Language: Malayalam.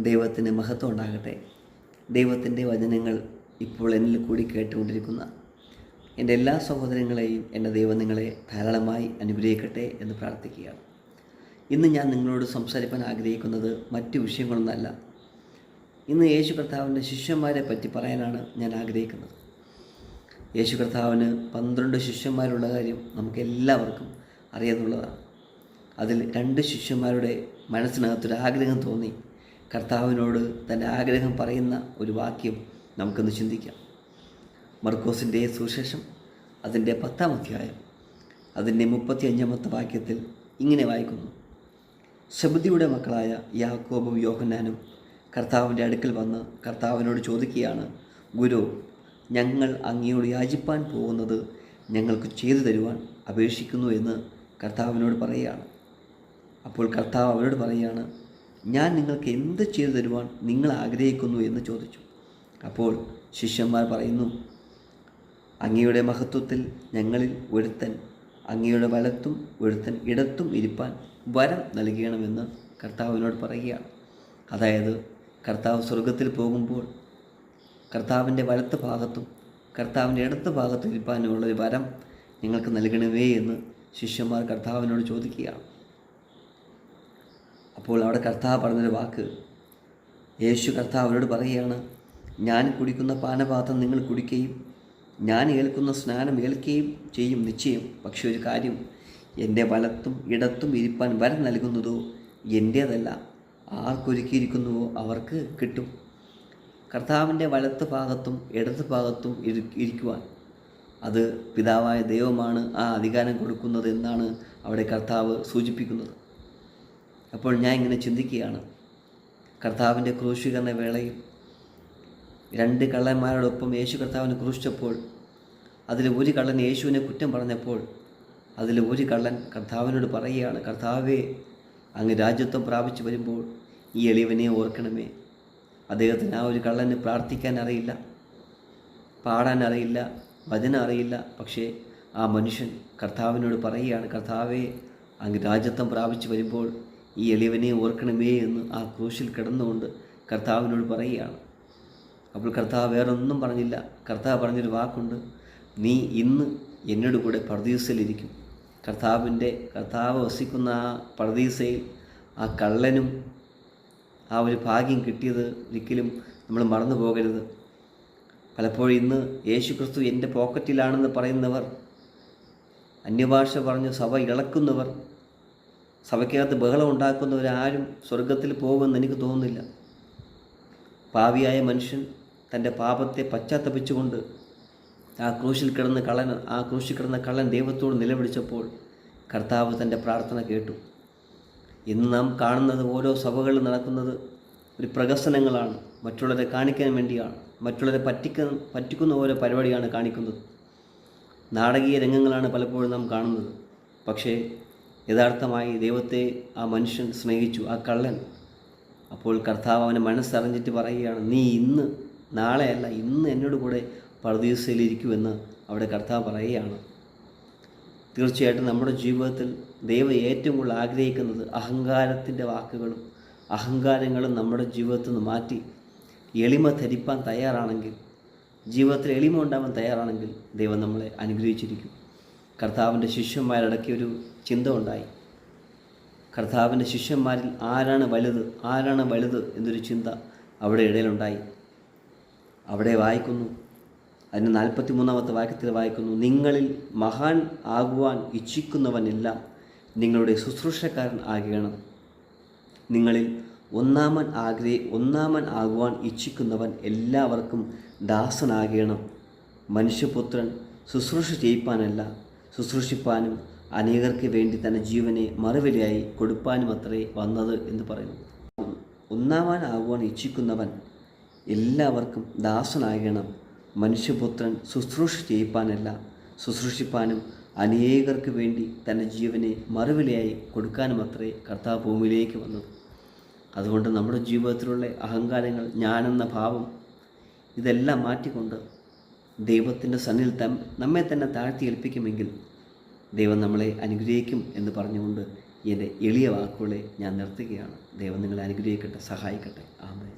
ദൈവത്തിന് മഹത്വം ഉണ്ടാകട്ടെ. ദൈവത്തിൻ്റെ വചനങ്ങൾ ഇപ്പോൾ എന്നിൽ കൂടി കേട്ടുകൊണ്ടിരിക്കുന്ന എൻ്റെ എല്ലാ സഹോദരങ്ങളെയും എൻ്റെ ദൈവം നിങ്ങളെ ധാരാളമായി അനുഗ്രഹിക്കട്ടെ എന്ന് പ്രാർത്ഥിക്കുകയാണ്. ഇന്ന് ഞാൻ നിങ്ങളോട് സംസാരിക്കാൻ ആഗ്രഹിക്കുന്നത് മറ്റു വിഷയങ്ങളൊന്നുമല്ല. ഇന്ന് യേശു കർത്താവിൻ്റെ ശിഷ്യന്മാരെ പറ്റി പറയാനാണ് ഞാൻ ആഗ്രഹിക്കുന്നത്. യേശു കർത്താവിന് 12 ശിഷ്യന്മാരുള്ള കാര്യം നമുക്ക് എല്ലാവർക്കും അറിയാവുന്നതാണ്. അതിൽ 2 ശിഷ്യന്മാരുടെ മനസ്സിനകത്തൊരാഗ്രഹം തോന്നി കർത്താവിനോട് തൻ്റെ ആഗ്രഹം പറയുന്ന ഒരു വാക്യം നമുക്കൊന്ന് ചിന്തിക്കാം. മർക്കോസിൻ്റെ സുവിശേഷം അതിൻ്റെ 10-ാം അധ്യായം അതിൻ്റെ 35-ാമത്തെ വാക്യത്തിൽ ഇങ്ങനെ വായിക്കുന്നു: സെബദിയുടെ മക്കളായ യാക്കോബും യോഹന്നാനും കർത്താവിൻ്റെ അടുക്കൽ വന്ന് കർത്താവിനോട് ചോദിക്കുകയാണ്, ഗുരു, ഞങ്ങൾ അങ്ങയോട് യാചിപ്പാൻ പോകുന്നത് ഞങ്ങൾക്ക് ചെയ്തു തരുവാൻ അപേക്ഷിക്കുന്നു എന്ന് കർത്താവിനോട് പറയുകയാണ്. അപ്പോൾ കർത്താവ് അവരോട് പറയുകയാണ്, ഞാൻ നിങ്ങൾക്ക് എന്ത് ചെയ്തു തരുവാൻ നിങ്ങൾ ആഗ്രഹിക്കുന്നു എന്ന് ചോദിച്ചു. അപ്പോൾ ശിഷ്യന്മാർ പറയുന്നു, അങ്ങയുടെ മഹത്വത്തിൽ ഞങ്ങളിൽ ഒരുത്തൻ അങ്ങയുടെ വലത്തും ഒരുത്തൻ ഇടത്തും ഇരിപ്പാൻ വരം നൽകണമെന്ന് കർത്താവിനോട് പറയുകയാണ്. അതായത് കർത്താവ് സ്വർഗത്തിൽ പോകുമ്പോൾ കർത്താവിൻ്റെ വലത്ത് ഭാഗത്തും കർത്താവിൻ്റെ ഇടത്ത് ഭാഗത്തും ഇരിപ്പാനുള്ളൊരു വരം നിങ്ങൾക്ക് നൽകണമേ എന്ന് ശിഷ്യന്മാർ കർത്താവിനോട് ചോദിക്കുകയാണ്. അപ്പോൾ അവിടെ കർത്താവ് പറഞ്ഞൊരു വാക്ക്, യേശു കർത്താവിനോട് പറയുകയാണ്, ഞാൻ കുടിക്കുന്ന പാനപാത്രം നിങ്ങൾ കുടിക്കുകയും ഞാൻ ഏൽക്കുന്ന സ്നാനം ഏൽക്കുകയും ചെയ്യും നിശ്ചയം. പക്ഷേ ഒരു കാര്യം, എൻ്റെ വലത്തും ഇടത്തും ഇരിപ്പാൻ വരം നൽകുന്നതോ എൻ്റേതല്ല, ആർക്കൊരുക്കിയിരിക്കുന്നുവോ അവർക്ക് കിട്ടും. കർത്താവിൻ്റെ വലത്ത് ഭാഗത്തും ഇടത്ത് ഭാഗത്തും ഇരിക്കുവാൻ അത് പിതാവായ ദൈവമാണ് ആ അധികാരം കൊടുക്കുന്നത് എന്നാണ് അവിടെ കർത്താവ് സൂചിപ്പിക്കുന്നത്. അപ്പോൾ ഞാൻ ഇങ്ങനെ ചിന്തിക്കുകയാണ്, കർത്താവിൻ്റെ ക്രൂശീകരണ വേളയിൽ 2 കള്ളന്മാരോടൊപ്പം യേശു കർത്താവിനെ ക്രൂശിച്ചപ്പോൾ അതിൽ ഒരു കള്ളൻ യേശുവിനെ കുറ്റം പറഞ്ഞപ്പോൾ അതിൽ ഒരു കള്ളൻ കർത്താവിനോട് പറയുകയാണ്, കർത്താവേ, അങ്ങ് രാജ്യത്വം പ്രാപിച്ചു വരുമ്പോൾ ഈ എളിയവനെ ഓർക്കണമേ. അദ്ദേഹത്തിന് ആ ഒരു കള്ളന് പ്രാർത്ഥിക്കാൻ അറിയില്ല, പാടാൻ അറിയില്ല, വചനം അറിയില്ല. പക്ഷേ ആ മനുഷ്യൻ കർത്താവിനോട് പറയുകയാണ്, കർത്താവേ, അങ്ങ് രാജ്യത്വം പ്രാപിച്ചു വരുമ്പോൾ ഈ എളിയവനെ ഓർക്കണമേ എന്ന് ആ ക്രൂശിൽ കിടന്നുകൊണ്ട് കർത്താവിനോട് പറയുകയാണ്. അപ്പോൾ കർത്താവ് വേറൊന്നും പറഞ്ഞില്ല. കർത്താവ് പറഞ്ഞൊരു വാക്കുണ്ട്, നീ ഇന്ന് എന്നോട് കൂടെ പർദീസയിലിരിക്കും. കർത്താവ് വസിക്കുന്ന ആ പർദീസയിൽ ആ കള്ളനും ആ ഒരു ഭാഗ്യം കിട്ടിയത് ഒരിക്കലും നമ്മൾ മറന്നു പോകരുത്. പലപ്പോഴും ഇന്ന് യേശു ക്രിസ്തു എൻ്റെ പോക്കറ്റിലാണെന്ന് പറയുന്നവർ, അന്യഭാഷ പറഞ്ഞ് സഭ ഇളക്കുന്നവർ, സഭയ്ക്കകത്ത് ബഹളം ഉണ്ടാക്കുന്നവരാരും സ്വർഗത്തിൽ പോകുമെന്ന് എനിക്ക് തോന്നുന്നില്ല. പാപിയായ മനുഷ്യൻ തൻ്റെ പാപത്തെ പശ്ചാത്തപിച്ചുകൊണ്ട് ആ ക്രൂശിൽ കിടന്ന കള്ളൻ ദൈവത്തോട് നിലവിളിച്ചപ്പോൾ കർത്താവ് തൻ്റെ പ്രാർത്ഥന കേട്ടു. ഇന്ന് നാം കാണുന്നത് ഓരോ സഭകളിൽ നടക്കുന്നത് ഒരു പ്രഹസനങ്ങളാണ്, മറ്റുള്ളവരെ കാണിക്കാൻ വേണ്ടിയാണ്, മറ്റുള്ളവരെ പറ്റിക്കുന്ന ഓരോ പരിപാടിയാണ് കാണിക്കുന്നത്. നാടകീയ രംഗങ്ങളാണ് പലപ്പോഴും നാം കാണുന്നത്. പക്ഷേ യഥാർത്ഥമായി ദൈവത്തെ ആ മനുഷ്യൻ സ്നേഹിച്ചു, ആ കള്ളൻ. അപ്പോൾ കർത്താവ് അവനെ മനസ്സറിഞ്ഞിട്ട് പറയുകയാണ്, നീ ഇന്ന്, നാളെയല്ല, ഇന്ന് എന്നോട് കൂടെ പർദീസയിലിരിക്കുമെന്ന് അവിടെ കർത്താവ് പറയുകയാണ്. തീർച്ചയായിട്ടും നമ്മുടെ ജീവിതത്തിൽ ദൈവം ഏറ്റവും കൂടുതൽ ആഗ്രഹിക്കുന്നത് അഹങ്കാരത്തിൻ്റെ വാക്കുകളും അഹങ്കാരങ്ങളും നമ്മുടെ ജീവിതത്തിൽ നിന്ന് മാറ്റി എളിമ ധരിപ്പാൻ തയ്യാറാണെങ്കിൽ, ജീവിതത്തിൽ എളിമ ഉണ്ടാവാൻ തയ്യാറാണെങ്കിൽ ദൈവം നമ്മളെ അനുഗ്രഹിച്ചിരിക്കും. കർത്താവിൻ്റെ ശിഷ്യന്മാരിടയ്ക്കൊരു ചിന്ത ഉണ്ടായി. കർത്താവിൻ്റെ ശിഷ്യന്മാരിൽ ആരാണ് വലുത് എന്നൊരു ചിന്ത അവിടെ ഇടയിലുണ്ടായി. അവിടെ വായിക്കുന്നു, അതിന് 43-ാമത്തെ വാക്യത്തിൽ വായിക്കുന്നു, നിങ്ങളിൽ മഹാൻ ആകുവാൻ ഇച്ഛിക്കുന്നവനെല്ലാം നിങ്ങളുടെ ശുശ്രൂഷക്കാരൻ ആകണം. നിങ്ങളിൽ ഒന്നാമൻ ആകുവാൻ ഇച്ഛിക്കുന്നവൻ എല്ലാവർക്കും ദാസനാകണം. മനുഷ്യപുത്രൻ ശുശ്രൂഷ ചെയ്യിപ്പാനല്ല, ശുശ്രൂഷിപ്പാനും അനേകർക്ക് വേണ്ടി തൻ്റെ ജീവനെ മറുവിലയായി കൊടുപ്പാനും അത്രേ വന്നത് എന്ന് പറയുന്നു. ഒന്നാമൻ ആകുവാൻ ഇച്ഛിക്കുന്നവൻ എല്ലാവർക്കും ദാസനാകണം. മനുഷ്യപുത്രൻ ശുശ്രൂഷ ചെയ്യിപ്പാനല്ല, ശുശ്രൂഷിപ്പാനും അനേകർക്ക് വേണ്ടി തൻ്റെ ജീവനെ മറുവിലയായി കൊടുക്കാനും അത്രേ കർത്താവ് ഭൂമിയിലേക്ക് വന്നത്. അതുകൊണ്ട് നമ്മുടെ ജീവിതത്തിലുള്ള അഹങ്കാരങ്ങൾ, ഞാനെന്ന ഭാവം, ഇതെല്ലാം മാറ്റിക്കൊണ്ട് ദൈവത്തിൻ്റെ സന്നിധിയിൽ നമ്മെ തന്നെ താഴ്ത്തി ഏൽപ്പിക്കുമെങ്കിൽ ദൈവം നമ്മളെ അനുഗ്രഹിക്കും എന്ന് പറഞ്ഞുകൊണ്ട് എൻ്റെ എളിയ വാക്കുകളെ ഞാൻ നിർത്തുകയാണ്. ദൈവം നിങ്ങളെ അനുഗ്രഹിക്കട്ടെ, സഹായിക്കട്ടെ. ആമേൻ.